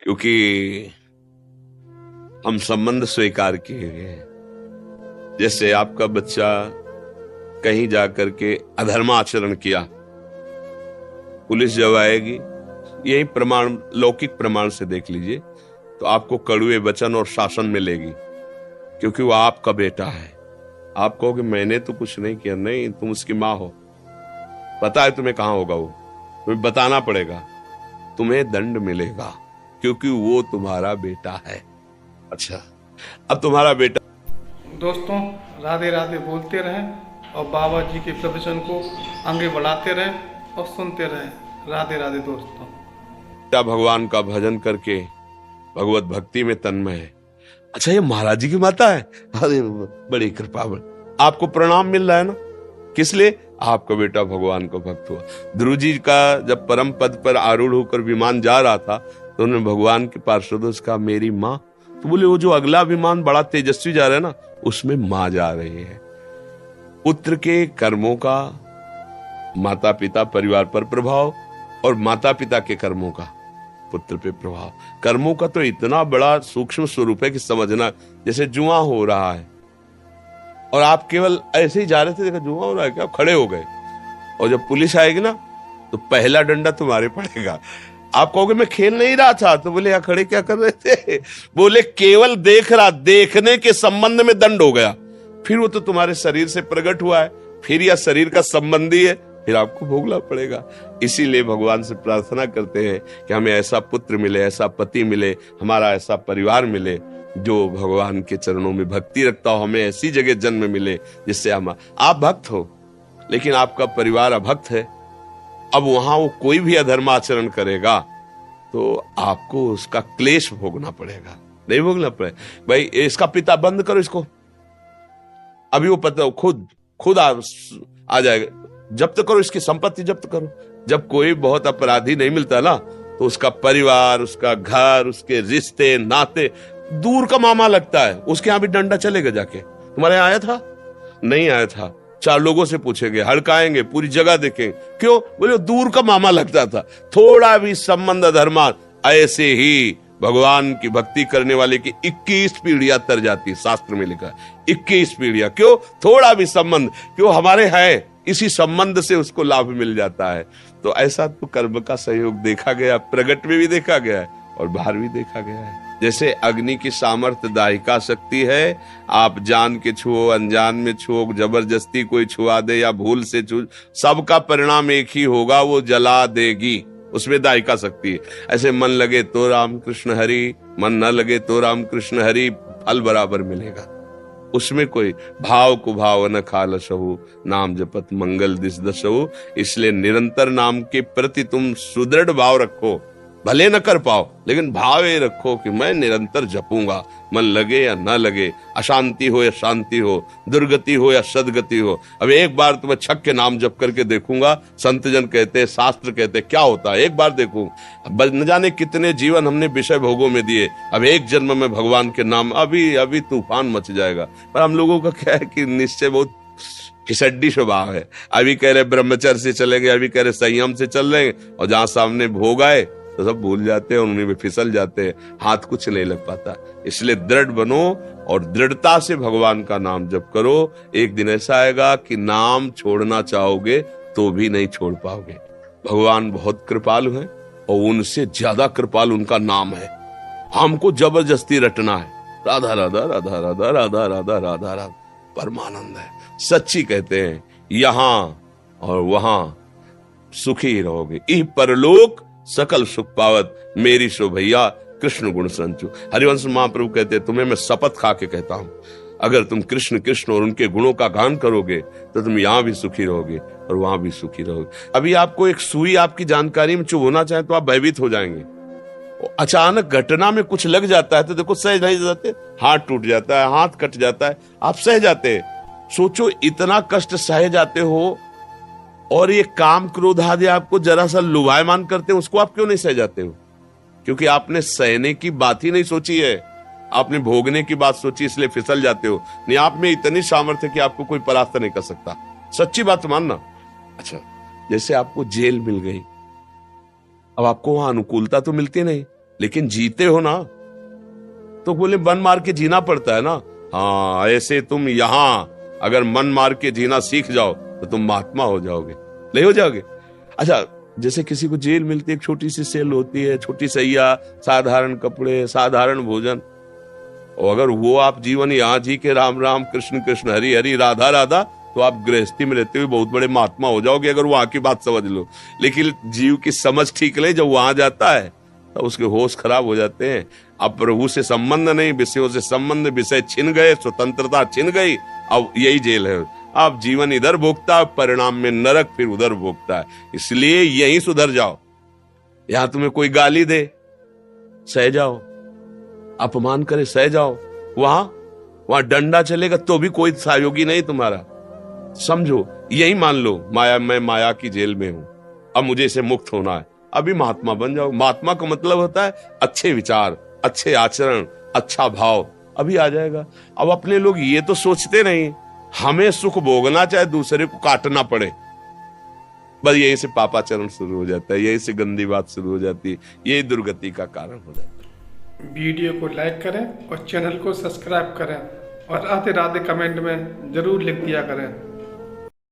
क्योंकि हम संबंध स्वीकार किए हैं। जैसे आपका बच्चा कहीं जाकर के अधर्म आचरण किया, पुलिस जब आएगी, यही प्रमाण लौकिक प्रमाण से देख लीजिए, तो आपको कड़वे वचन और शासन मिलेगी, क्योंकि वो आपका बेटा है। आप कहोगे मैंने तो कुछ नहीं किया। नहीं, तुम उसकी माँ हो, पता है तुम्हें कहां होगा, वो तुम्हें बताना पड़ेगा, तुम्हें दंड मिलेगा, क्योंकि वो तुम्हारा बेटा है। अच्छा, अब तुम्हारा बेटा। दोस्तों, राधे राधे बोलते रहें और बाबा जी के प्रवचन को आगे बढ़ाते रहें और सुनते रहें। राधे राधे दोस्तों। बेटा भगवान का भजन करके भगवत भक्ति में तन्मय है। अच्छा, ये महाराज जी की माता है? अरे बड़ी कृपा, आपको प्रणाम मिल रहा है ना। किस लिए? आपका बेटा भगवान का भक्त हुआ। ध्रुव जी का जब परम पद पर आरूढ़ होकर विमान जा रहा था, तो उन्होंने भगवान के पार्षदों से कहा मेरी माँ। तो बोले वो जो अगला विमान बड़ा तेजस्वी जा रहा है ना, उसमें माँ जा रही है। पुत्र के कर्मों का माता पिता परिवार पर प्रभाव, और माता पिता के कर्मों का पुत्र पे प्रभाव। कर्मों का तो इतना बड़ा सूक्ष्म स्वरूप है कि समझना, जैसे जुआ हो रहा है और आप केवल ऐसे ही जा रहे थे, देखा जुआ हो रहा है क्या, खड़े हो गए, और जब पुलिस आएगी ना तो पहला डंडा तुम्हारे पड़ेगा। आप कहोगे मैं खेल नहीं रहा था, तो बोले यहाँ खड़े क्या कर रहे थे? बोले केवल देख रहा, देखने के संबंध में दंड हो गया। फिर वो तो तुम्हारे शरीर से प्रकट हुआ है, फिर यह शरीर का संबंधी है, फिर आपको भोगना पड़ेगा। इसीलिए भगवान से प्रार्थना करते हैं कि हमें ऐसा पुत्र मिले, ऐसा पति मिले, हमारा ऐसा परिवार मिले जो भगवान के चरणों में भक्ति रखता हो। हमें ऐसी जगह जन्म मिले जिससे आप भक्त हो लेकिन आपका परिवार अभक्त है। अब वहां वो कोई भी अधर्म आचरण करेगा तो आपको उसका क्लेश भोगना पड़ेगा, नहीं भोगना पड़ेगा। भाई इसका पिता बंद करो इसको, अभी वो पता खुद आ जाएगा। जब्त करो, इसकी संपत्ति जब्त करो। जब कोई बहुत अपराधी नहीं मिलता ना, तो उसका परिवार, उसका घर, उसके रिश्ते नाते दूर का मामा लगता है। उसके यहां भी डंडा चलेगा जाके। तुम्हारे यहां आया था? नहीं आया था। 4 लोगों से पूछेंगे, हड़काएंगे, पूरी जगह देखेंगे। क्यों? बोले दूर का मामा लगता था। थोड़ा भी संबंध धर्मा, ऐसे ही भगवान की भक्ति करने वाले की 21 पीढ़ियां तर जाती है, शास्त्र में लिखा है 21 पीढ़ियां। क्यों? थोड़ा भी संबंध, क्यों हमारे है, इसी संबंध से उसको लाभ मिल जाता है। तो ऐसा तो कर्म का सहयोग देखा गया, प्रगट में भी देखा गया है और बाहर भी देखा गया है। जैसे अग्नि की सामर्थ्य दाहिका शक्ति है, आप जान के छुओ, अनजान में छुओ, जबरदस्ती कोई छुआ दे या भूल से छू, सबका परिणाम एक ही होगा, वो जला देगी। उसमें दाहिका शक्ति है। ऐसे मन लगे तो राम कृष्ण हरि, मन न लगे तो राम कृष्ण हरि, फल बराबर मिलेगा। उसमें कोई भाव को भाव न खालसहु, नाम जपत मंगल दिस दसहु। इसलिए निरंतर नाम के प्रति तुम सुदृढ़ भाव रखो। भले न कर पाओ, लेकिन भाव ये रखो कि मैं निरंतर जपूंगा, मन लगे या न लगे, अशांति हो या शांति हो, दुर्गति हो या सदगति हो। अब एक बार तुम्हें छक के नाम जप करके देखूंगा, संत जन कहते हैं, शास्त्र कहते हैं, क्या होता है एक बार देखूं। न जाने कितने जीवन हमने विषय भोगों में दिए, अब एक जन्म में भगवान के नाम, अभी तूफान मच जाएगा। पर हम लोगों का क्या है कि निश्चय बहुत फिसड्डी स्वभाव है। अभी कह रहे ब्रह्मचर्य से चलेंगे, अभी कह रहे संयम से चल रहे हैं, और जहां सामने भोग आए तो सब भूल जाते हैं, उन्हीं में फिसल जाते हैं, हाथ कुछ नहीं लग पाता। इसलिए दृढ़ बनो और दृढ़ता से भगवान का नाम जप करो। एक दिन ऐसा आएगा कि नाम छोड़ना चाहोगे तो भी नहीं छोड़ पाओगे। भगवान बहुत कृपालु हैं और उनसे ज्यादा कृपालु उनका नाम है। हमको जबरदस्ती रटना है, राधा राधा राधा राधा राधा राधा राधा राधा, परमानंद है। सच्ची कहते हैं, यहां और वहां सुखी रहोगे, इह परलोक सकल सुख पावत, मेरी सो भैया कृष्ण गुण संचु। हरिवंश महाप्रभु कहते हैं, तुम्हें मैं शपथ खा के कहता हूं, अगर तुम कृष्ण कृष्ण और उनके गुणों का गान करोगे तो तुम यहां भी सुखी रहोगे और वहां भी सुखी रहोगे। अभी आपको एक सुई आपकी जानकारी में चुभ होना चाहे तो आप भयभीत हो जाएंगे। अचानक घटना में कुछ लग जाता है तो देखो सह नहीं जाते, हाथ टूट जाता है, हाथ कट जाता है, आप सह जाते हैं। सोचो इतना कष्ट सह जाते हो, और ये काम क्रोध आदि आपको जरा सा लुभायमान करते हैं, उसको आप क्यों नहीं सह जाते हो? क्योंकि आपने सहने की बात ही नहीं सोची है, आपने भोगने की बात सोची, इसलिए फिसल जाते हो। नहीं, आप में इतनी सामर्थ्य कि आपको कोई परास्त नहीं कर सकता। सच्ची बात मानना। अच्छा, जैसे आपको जेल मिल गई, अब आपको वहां अनुकूलता तो मिलती नहीं, लेकिन जीते हो ना, तो बोले मन मार के जीना पड़ता है ना। हाँ, ऐसे तुम यहां अगर मन मार के जीना सीख जाओ तो तुम महात्मा हो जाओगे, नहीं हो जाओगे। अच्छा, जैसे किसी को जेल मिलती है, एक छोटी सी सेल होती है, छोटी सैया, साधारण कपड़े, साधारण भोजन, और अगर वो आप जीवन यहां जी के राम राम कृष्ण कृष्ण हरि हरि राधा राधा, तो आप गृहस्थी में रहते हुए बहुत बड़े महात्मा हो जाओगे, अगर वहां की बात समझ लो। लेकिन जीव की समझ ठीक नहीं, जब वहां जाता है तो उसके होश खराब हो जाते हैं। अब प्रभु से संबंध नहीं, विषयों से संबंध, विषय छिन गए, स्वतंत्रता छिन गई, अब यही जेल है। अब जीवन इधर भोगता है, परिणाम में नरक फिर उधर भोगता है। इसलिए यहीं सुधर जाओ। यहां तुम्हें कोई गाली दे, सह जाओ, अपमान करे, सह जाओ। वहां डंडा चलेगा तो भी कोई सहयोगी नहीं तुम्हारा। समझो, यही मान लो मैं माया की जेल में हूं, अब मुझे इसे मुक्त होना है, अभी महात्मा बन जाओ। महात्मा का मतलब होता है अच्छे विचार, अच्छे आचरण, अच्छा भाव, अभी आ जाएगा। अब अपने लोग ये तो सोचते नहीं, हमें सुख भोगना चाहे दूसरे को काटना पड़े, बस यहीं से पापाचरण शुरू हो जाता है, यहीं से गंदी बात शुरू हो जाती है, यही दुर्गति का कारण हो जाता है। वीडियो को लाइक करें और चैनल को सब्सक्राइब करें, और राधे राधे कमेंट में जरूर लिख दिया करें।